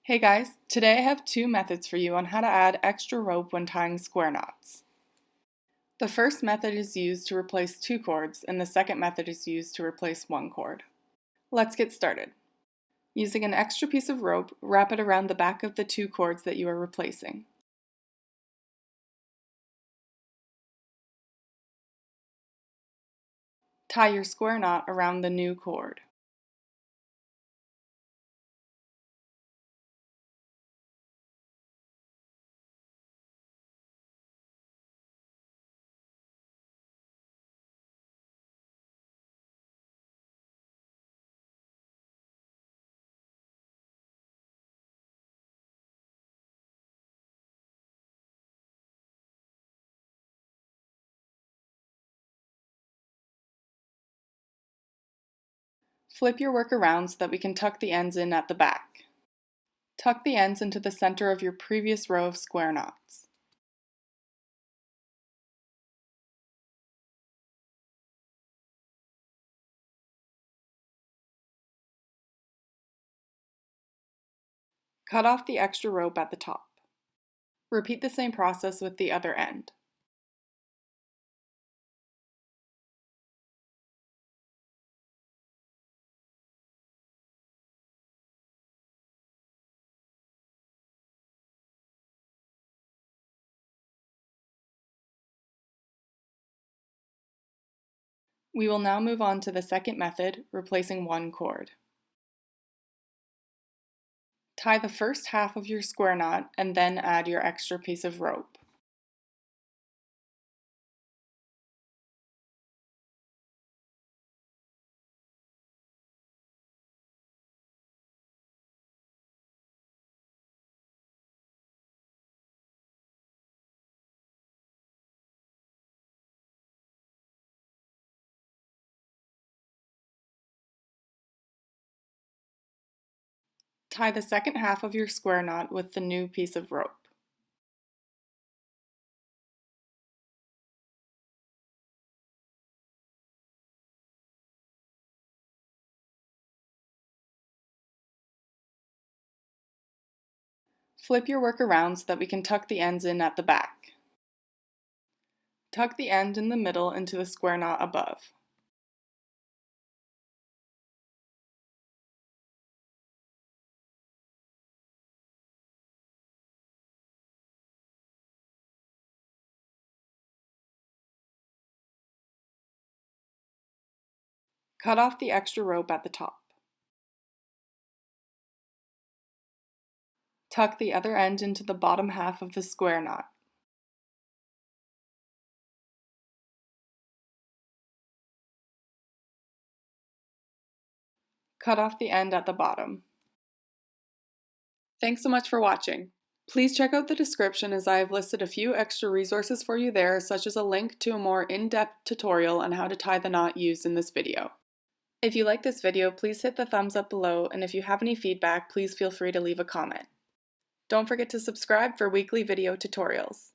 Hey guys, today I have two methods for you on how to add extra rope when tying square knots. The first method is used to replace two cords and the second method is used to replace one cord. Let's get started. Using an extra piece of rope, wrap it around the back of the two cords that you are replacing. Tie your square knot around the new cord. Flip your work around so that we can tuck the ends in at the back. Tuck the ends into the center of your previous row of square knots. Cut off the extra rope at the top. Repeat the same process with the other end. We will now move on to the second method, replacing one cord. Tie the first half of your square knot and then add your extra piece of rope. Tie the second half of your square knot with the new piece of rope. Flip your work around so that we can tuck the ends in at the back. Tuck the end in the middle into the square knot above. Cut off the extra rope at the top. Tuck the other end into the bottom half of the square knot. Cut off the end at the bottom. Thanks so much for watching. Please check out the description as I have listed a few extra resources for you there, such as a link to a more in-depth tutorial on how to tie the knot used in this video. If you like this video, please hit the thumbs up below, and if you have any feedback, please feel free to leave a comment. Don't forget to subscribe for weekly video tutorials.